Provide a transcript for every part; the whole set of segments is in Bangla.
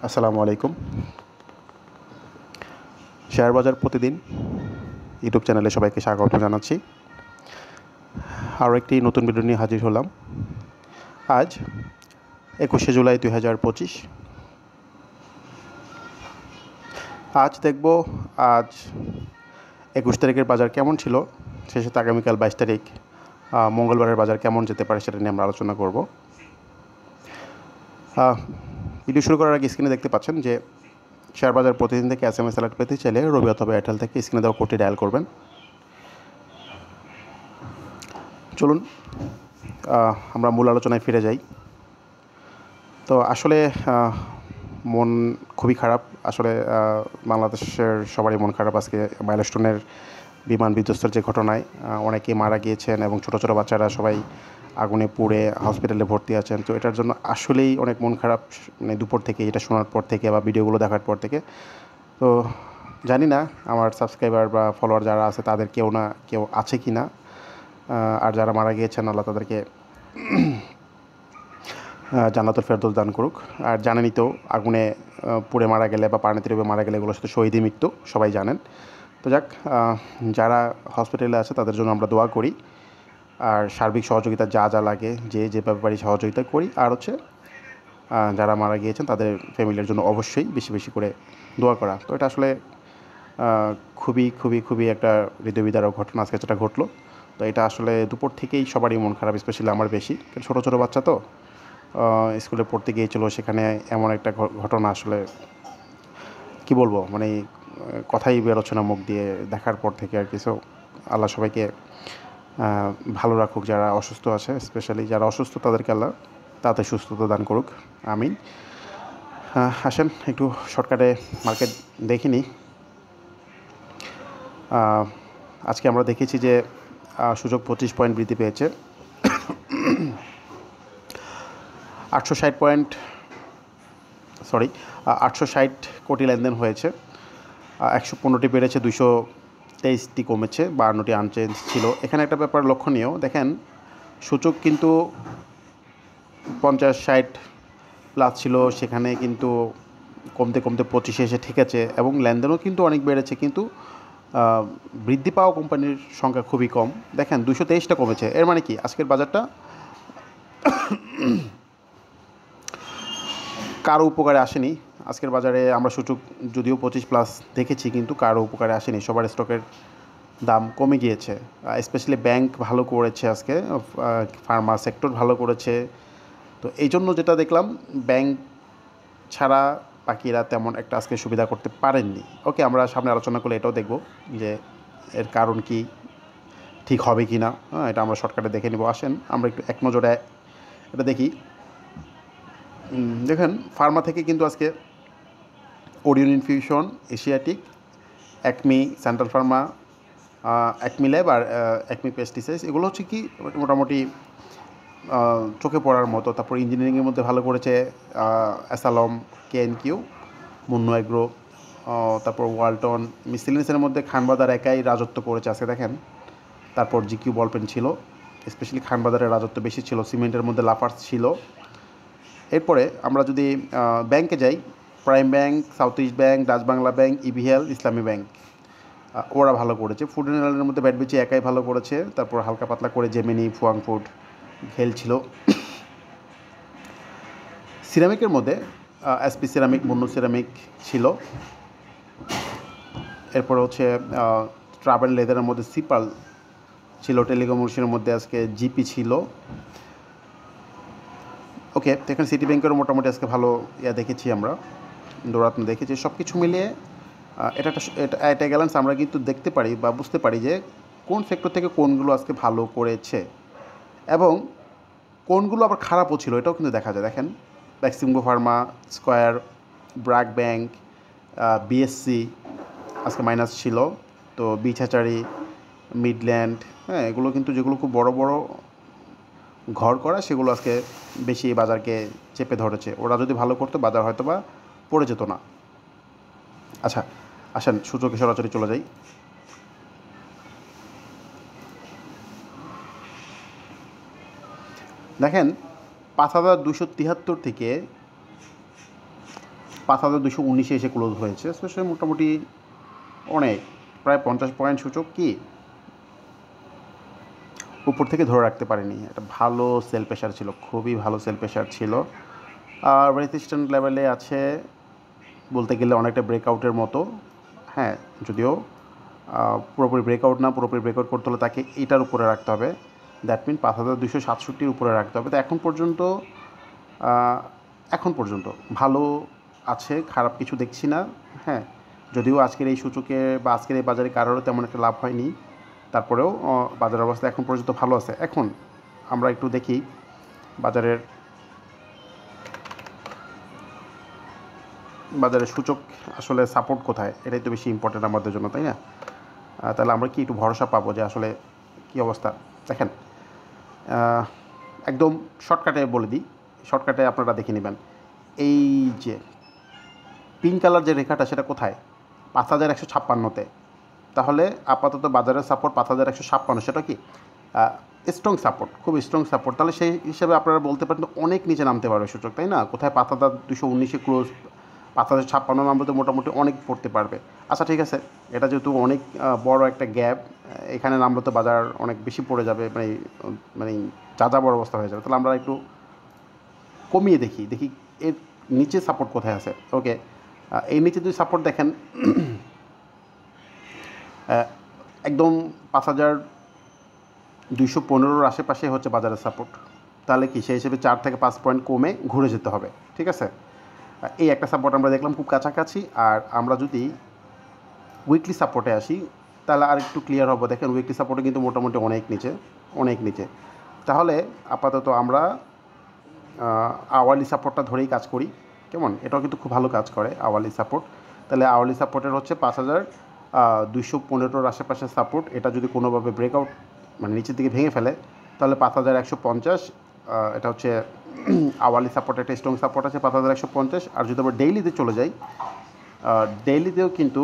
আসসালামু আলাইকুম। শেয়ার বাজার প্রতিদিন ইউটিউব চ্যানেলে সবাইকে স্বাগত জানাচ্ছি। আরও একটি নতুন ভিডিও নিয়ে হাজির হলাম। আজ 21শে জুলাই 2025। আজ দেখব 21 তারিখের বাজার কেমন ছিল, সেই সাথে আগামীকাল 22 তারিখ মঙ্গলবারের বাজার কেমন যেতে পারে সেটা নিয়ে আমরা আলোচনা করব। ভিডিও শুরু করার আগে স্ক্রিনে দেখতে পাচ্ছেন যে শেয়ার বাজার প্রতিদিন থেকে SMS অ্যালার্ট পেতে চাইলে রবি অথবা এয়ারটেল থেকে স্ক্রিনে দেওয়া কোডটি ডায়াল করবেন। চলুন আমরা মূল আলোচনায় ফিরে যাই। তো আসলে মন খুবই খারাপ। আসলে বাংলাদেশের সবারই মন খারাপ আজকে মাইলস্টোনের বিমান বিধ্বস্তের যে ঘটনায় অনেকে মারা গিয়েছেন এবং ছোটো ছোটো বাচ্চারা সবাই আগুনে পুড়ে হসপিটালে ভর্তি আছেন। তো এটার জন্য আসলেই অনেক মন খারাপ, মানে দুপুর থেকে এটা শোনার পর থেকে বা ভিডিওগুলো দেখার পর থেকে। তো জানি না আমার সাবস্ক্রাইবার বা ফলোয়ার যারা আছে তাদের কেউ আছে কি না, আর যারা মারা গিয়েছেন আল্লাহ তাদেরকে জান্নাতুল ফেরদৌস দান করুক। আর জানেনই তো, আগুনে পুড়ে মারা গেলে বা পানিতে ডুবে মারা গেলে এগুলো সাথে শহীদি মৃত্যু, সবাই জানেন। তো যাক, যারা হসপিটালে আছে তাদের জন্য আমরা দোয়া করি, আর সার্বিক সহযোগিতা যা যা লাগে যেভাবে পারি সহযোগিতা করি। আর হচ্ছে যারা মারা গিয়েছেন তাদের ফ্যামিলির জন্য অবশ্যই বেশি বেশি করে দোয়া করা। তো এটা আসলে খুবই খুবই খুবই একটা হৃদয়বিদারক ঘটনা আজকে যেটা ঘটলো। তো এটা আসলে দুপুর থেকেই সবারই মন খারাপ, স্পেশালি আমার বেশি, কারণ ছোটো ছোটো বাচ্চা তো স্কুলে পড়তে গিয়েছিল, সেখানে এমন একটা ঘটনা আসলে কি বলবো, মানে কথাই বেরোচ্ছে না মুখ দিয়ে দেখার পর থেকে আর কিছু। আল্লাহ সবাইকে ভালো রাখুক, যারা অসুস্থ আছে, স্পেশালি যারা অসুস্থ তাদেরকে আল্লাহ তাড়াতাড়ি সুস্থতা দান করুক, আমিন। আসেন একটু শর্টকাটে মার্কেট দেখিনি। আজকে আমরা দেখেছি যে সূচক 25 পয়েন্ট বৃদ্ধি পেয়েছে, 860 কোটি লেনদেন হয়েছে। 115টি বেড়েছে, 223টি কমেছে, 52টি আনচেঞ্জ ছিল। এখানে একটা ব্যাপার লক্ষণীয়, দেখেন সূচক কিন্তু 50-60 প্লাস ছিল, সেখানে কিন্তু কমতে কমতে 25-এ এসে ঠেকেছে এবং লেনদেনও কিন্তু অনেক বেড়েছে, কিন্তু বৃদ্ধি পাওয়া কোম্পানির সংখ্যা খুবই কম। দেখেন 223টা কমেছে, এর মানে কি আজকের বাজারটা কারো উপকারে আসেনি। আজকের বাজারে আমরা সূচক যদিও 25 প্লাস দেখেছি, কিন্তু কারো উপকারে আসেনি, সবার স্টকের দাম কমে গিয়েছে। স্পেশালি ব্যাংক ভালো করেছে আজকে, ফার্মা সেক্টর ভালো করেছে। তো এই জন্য যেটা দেখলাম, ব্যাংক ছাড়া বাকিরা তেমন একটা আজকে সুবিধা করতে পারেননি। ওকে, আমরা সামনে আলোচনা করলে এটাও দেখব যে এর কারণ কি, ঠিক হবে কি না, এটা আমরা শর্টকাটে দেখে নেব। আসেন আমরা একটু এক নজরে এটা দেখি। দেখেন ফার্মা থেকে কিন্তু আজকে ওরিয়ন ইনফিউশন, এশিয়াটিক, একমি, সেন্ট্রাল ফার্মা, একমি ল্যাব আর একমি পেস্টিসাইডস, এগুলো হচ্ছে কি মোটামুটি চোখে পড়ার মতো। তারপর ইঞ্জিনিয়ারিংয়ের মধ্যে ভালো করেছে অ্যাসালম, KNQ, মুন্নু এগ্রো, তারপর ওয়ালটন। মিসেলিনিয়াসের মধ্যে খানবাজার একাই রাজত্ব করেছে আজকে দেখেন। তারপর GQ বলপেন ছিল, স্পেশালি খানবাজারের রাজত্ব বেশি ছিল। সিমেন্টের মধ্যে লাফার্স ছিল। এরপরে আমরা যদি ব্যাংকে যাই, prime bank, south east bank, Dutch Bangla bank, EBL, ইসলামী ব্যাংক, ওরা ভালো করেছে। ফুড অ্যান্ড এনার্জির মধ্যে ব্যাটবিচি একাই ভালো করেছে। তারপর হালকা পাতলা করে জেমিনি, ফুয়াং ফুড, ঘেল ছিল। সিরামিকের মধ্যে SP সিরামিক, মুন্নু সিরামিক ছিল। এরপরে হচ্ছে ট্রাভেল লেদারের মধ্যে সিপাল ছিল। টেলিকমিউনিকেশনের মধ্যে আজকে GP ছিল। ওকে, তো এখানে সিটি ব্যাংকেরও মোটামুটি আজকে ভালো দেখেছি, আমরা দৌড়াত্ম দেখেছি। সব কিছু মিলিয়ে এটা গ্যালেন্স আমরা কিন্তু দেখতে পারি বা বুঝতে পারি যে কোন সেক্টর থেকে কোনগুলো আজকে ভালো করেছে এবং কোনগুলো আবার খারাপও ছিল, এটাও কিন্তু দেখা যায়। দেখেন Beximco Pharma, square, BRAC bank, BSC আজকে মাইনাস ছিল। তো বিছাচারি, মিডল্যান্ড, এগুলো কিন্তু যেগুলো খুব বড় বড় ঘর করা, সেগুলো আজকে বেশি বাজারকে চেপে ধরেছে। ওরা যদি ভালো করতো বাজার হয়তো বা পড়ে যেত না। আচ্ছা আসেন সূচকে সরাসরি চলে যাই। দেখেন 5273 থেকে 5219 এসে ক্লোজ হয়েছে। সো সে মোটামুটি অনেক, প্রায় 50 পয়েন্ট সূচক কি উপর থেকে ধরে রাখতে পারেনি। একটা ভালো সেল প্রেশার ছিল, খুবই ভালো সেল প্রেশার ছিল। আর রেজিস্ট্যান্ট লেভেলে আছে বলতে গেলে অনেকটা ব্রেকআউটের মতো। হ্যাঁ, যদিও পুরোপুরি ব্রেকআউট না, পুরোপুরি ব্রেকআউট করতে হলে তাকে এটার উপরে রাখতে হবে, দ্যাট মিন 5267 উপরে রাখতে হবে। তো এখন পর্যন্ত ভালো আছে, খারাপ কিছু দেখছি না। হ্যাঁ, যদিও আজকের এই সূচকে বা আজকের এই বাজারে কারোরও তেমন একটা লাভ হয়নি, তারপরেও বাজারের অবস্থা এখন পর্যন্ত ভালো আছে। এখন আমরা একটু দেখি বাজারের সূচক আসলে সাপোর্ট কোথায়, এটাই তো বেশি ইম্পর্টেন্ট আমাদের জন্য, তাই না? তাহলে আমরা কি একটু ভরসা পাবো যে আসলে কী অবস্থা। দেখেন, একদম শর্টকাটে বলে দিই, শর্টকাটে আপনারা দেখে নেবেন। এই যে পিঙ্ক কালার যে রেখাটা, সেটা কোথায়? 5156-তে। তাহলে আপাতত বাজারের সাপোর্ট 5156, সেটা কি স্ট্রং সাপোর্ট, খুব স্ট্রং সাপোর্ট। তাহলে সেই হিসেবে আপনারা বলতে পারেন অনেক নিচে নামতে পারবে সূচক, তাই না? কোথায় 5219 ক্লোজ, 5056 নামলে তো মোটামুটি অনেক পড়তে পারবে। আচ্ছা ঠিক আছে, এটা যেহেতু অনেক বড় একটা গ্যাপ, এখানে নামলে তো বাজার অনেক বেশি পড়ে যাবে, মানে যা বড় অবস্থা হয়ে যাবে। তাহলে আমরা একটু কমিয়ে দেখি এর নিচে সাপোর্ট কোথায় আছে। ওকে, এই নিচে যদি সাপোর্ট দেখেন একদম 5215-র আশেপাশে হচ্ছে বাজারের সাপোর্ট। তাহলে কি সেই হিসেবে 4 থেকে 5 পয়েন্ট কমে ঘুরে যেতে হবে, ঠিক আছে? এই একটা সাপোর্ট আমরা দেখলাম খুব কাছাকাছি। আর আমরা যদি উইকলি সাপোর্টে আসি তাহলে আর একটু ক্লিয়ার হবে। দেখেন, উইকলি সাপোর্টে কিন্তু মোটামুটি অনেক নিচে। তাহলে আপাতত আমরা আওয়ারলি সাপোর্টটা ধরেই কাজ করি, কেমন? এটাও কিন্তু খুব ভালো কাজ করে আওয়ারলি সাপোর্ট। তাহলে আওয়ারলি সাপোর্টের হচ্ছে 5215-র আশেপাশে সাপোর্ট। এটা যদি কোনোভাবে ব্রেকআউট মানে নিচের দিকে ভেঙে ফেলে তাহলে 5150, এটা হচ্ছে আওয়ারলি সাপোর্ট, একটা স্ট্রং সাপোর্ট আছে 5150। আর যদি আমরা ডেইলিতে চলে যাই, ডেইলিতেও কিন্তু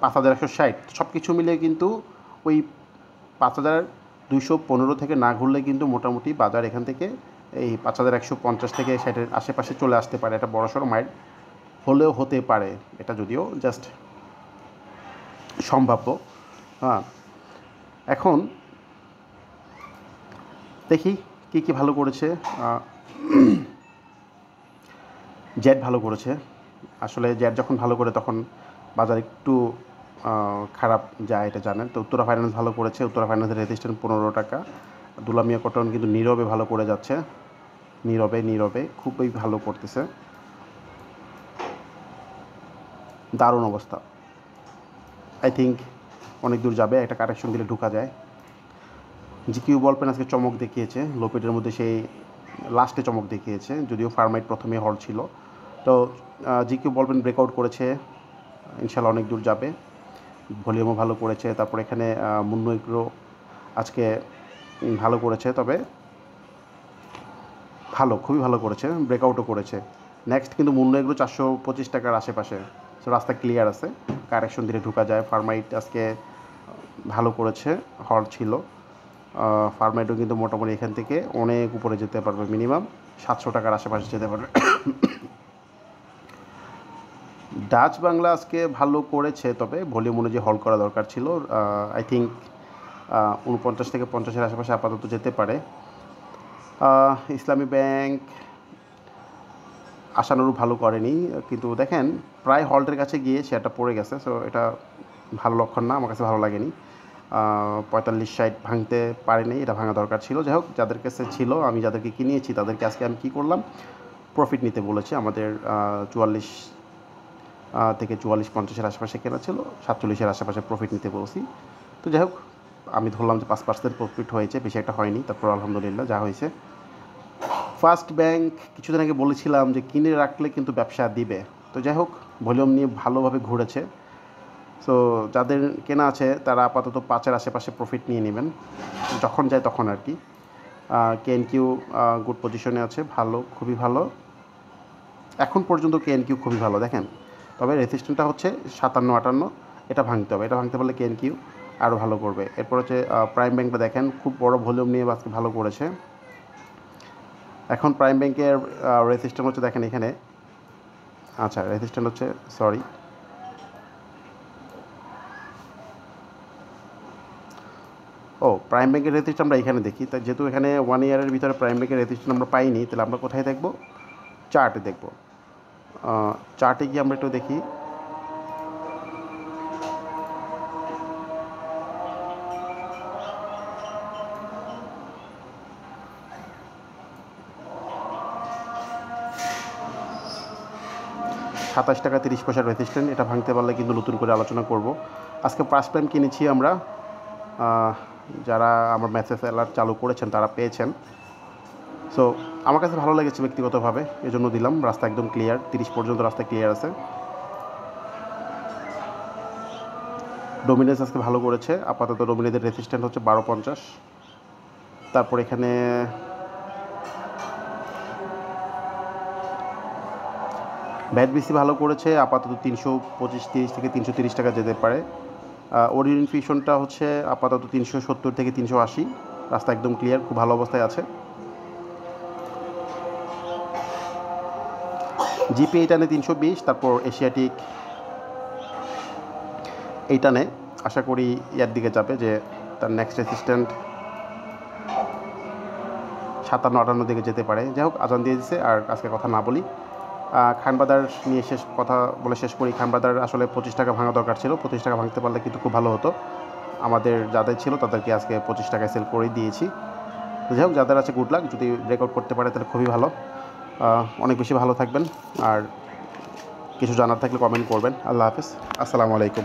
5160, সব কিছু মিলিয়ে কিন্তু ওই 5215 থেকে না ঘুরলে কিন্তু মোটামুটি বাজার এখান থেকে এই 5150 থেকে 60-এর আশেপাশে চলে আসতে পারে। এটা বড়সড় মাইল হলেও হতে পারে, এটা যদিও জাস্ট সম্ভাব্য। হ্যাঁ, এখন দেখি কি ভালো করেছে। জেড ভালো করেছে। আসলে জেড যখন ভালো করে তখন বাজার একটু খারাপ যায়, এটা জানেন। তো উত্তরা ফাইন্যান্স ভালো করেছে, উত্তরা ফাইন্যান্সের রেজিস্ট্যান্ট 15 টাকা। দুলামিয়া কটন কিন্তু নীরবে ভালো করে যাচ্ছে, নীরবে খুবই ভালো করতেছে, দারুণ অবস্থা। আই থিঙ্ক অনেক দূর যাবে, একটা কারেকশন দিলে ঢোকা যায়। জিকিউ বলপেন আজকে চমক দেখিয়েছে, লোপেটের মধ্যে সেই লাস্টে চমক দেখিয়েছে, যদিও ফার্মাইট প্রথমে হল ছিল। তো জিকিউ বলপেন ব্রেকআউট করেছে, ইনশাল্লাহ অনেক দূর যাবে, ভলিউমও ভালো করেছে। তারপর এখানে মুন্নু এগ্রো আজকে ভালো করেছে, তবে খুবই ভালো করেছে, ব্রেকআউটও করেছে। নেক্সট কিন্তু মুন্নু এগ্রো 425 টাকার আশেপাশে, সো রাস্তা ক্লিয়ার আছে, কারেকশন দিলে ঢোকা যায়। ফার্মাইট আজকে ভালো করেছে, হল ছিল। ফার্মাইটও কিন্তু মোটামুটি এখান থেকে অনেক উপরে যেতে পারবে, মিনিমাম 700 টাকার আশেপাশে যেতে পারবে। ডাচ বাংলা আজকে ভালো করেছে, তবে ভলিউম অনুযায়ী হল করা দরকার ছিল। আই থিঙ্ক 49 থেকে 50-এর আশেপাশে আপাতত যেতে পারে। ইসলামী ব্যাংক আশানুরূপ ভালো করেনি, কিন্তু দেখেন প্রায় হল্টের কাছে গিয়ে শেয়ারটা পড়ে গেছে। সো এটা ভালো লক্ষণ না, আমার কাছে ভালো লাগেনি। 45-60 ভাঙতে পারেনি, এটা ভাঙা দরকার ছিল। যাই হোক, যাদের কাছে ছিল, আমি যাদেরকে কিনিয়েছি তাদেরকে আজকে আমি কী করলাম, প্রফিট নিতে বলেছি। আমাদের 44 থেকে 44-50-এর আশেপাশে কেনা ছিল, 47-এর আশেপাশে প্রফিট নিতে বলছি। তো যাই হোক, আমি ধরলাম যে 5% প্রফিট হয়েছে, বেশি একটা হয়নি। তারপর আলহামদুলিল্লাহ যা হয়েছে। ফার্স্ট ব্যাংক কিছুদিন আগে বলেছিলাম যে কিনে রাখলে কিন্তু ব্যবসা দিবে। তো যাই হোক, ভলিউম নিয়ে ভালোভাবে ঘুরেছে। সো যাদের কেনা আছে তারা আপাতত 5-এর আশেপাশে প্রফিট নিয়ে নেবেন, যখন যায় তখন আর কি। কেএনকিউ গুড পজিশনে আছে, ভালো, খুবই ভালো এখন পর্যন্ত। কেএনকিউ খুবই ভালো, দেখেন। তবে রেজিস্ট্যান্টটা হচ্ছে 57-58, এটা ভাঙতে হবে। এটা ভাঙতে পারলে কেএনকিউ আরও ভালো করবে। এরপর হচ্ছে প্রাইম ব্যাংকটা দেখেন, খুব বড় ভলিউম নিয়ে আজকে ভালো করেছে। এখন প্রাইম ব্যাংকের রেজিস্ট্যান্ট হচ্ছে দেখেন এখানে আচ্ছা রেজিস্ট্যান্ট হচ্ছে সরি ও প্রাইম ব্যাংকের রেজিস্ট্যান্ট আমরা এখানে দেখি, তাই যেহেতু এখানে 1 ইয়ারের ভিতরে প্রাইম ব্যাংকের রেজিস্ট্যান্ট আমরা পাইনি, তাহলে আমরা কোথায় দেখব? চার্টে দেখব। চার্টে গিয়ে আমরা একটু দেখি। ৳২৭.৩০ রেজিস্ট্যান্ট, এটা ভাঙতে পারলে কিন্তু নতুন করে আলোচনা করব। আজকে ফার্স্ট টাইম কিনেছি আমরা, যারা আমার মেসেজ অ্যালার্ট চালু করেছেন তারা পেয়েছেন। সো আমার কাছে ভালো লেগেছে ব্যক্তিগতভাবে, এজন্য দিলাম। রাস্তা একদম ক্লিয়ার, 30 পর্যন্ত রাস্তা ক্লিয়ার আছে। ডোমিনেন্স আজকে ভালো করেছে। আপাতত ডোমিনেদের রেজিস্ট্যান্ট হচ্ছে 12.50। তারপর এখানে ভ্যাট বেশি ভালো করেছে, আপাতত 325-30 থেকে 330 টাকা যেতে পারে। ওরিয়েন্টেশনটা হচ্ছে আপাতত 370 থেকে 380। রাস্তা একদম ক্লিয়ার, খুব ভালো অবস্থায় আছে। জিপি এইটানে 320, তারপর এশিয়াটিক এইটানে আশা করি ইয়ার দিকে যাবে, যে তার নেক্সট রেজিস্ট্যান্ট 57-58 দিকে যেতে পারে। যাই হোক, আজান দিয়ে দিচ্ছে, আর আজকে কথা না বলি। খানবাদার নিয়ে কথা বলে শেষ করি। খানবাদার আসলে 25 টাকা ভাঙা দরকার ছিল, 25 টাকা ভাঙতে পারলে কিন্তু খুব ভালো হতো। আমাদের যাদের ছিল তাদেরকে আজকে 25 টাকায় সেল করেই দিয়েছি। যাই হোক, যাদের আছে গুড লাক, যদি ব্রেকআউট করতে পারে তাহলে খুবই ভালো। অনেক বেশি ভালো থাকবেন, আর কিছু জানার থাকলে কমেন্ট করবেন। আল্লাহ হাফেজ, আসসালামু আলাইকুম।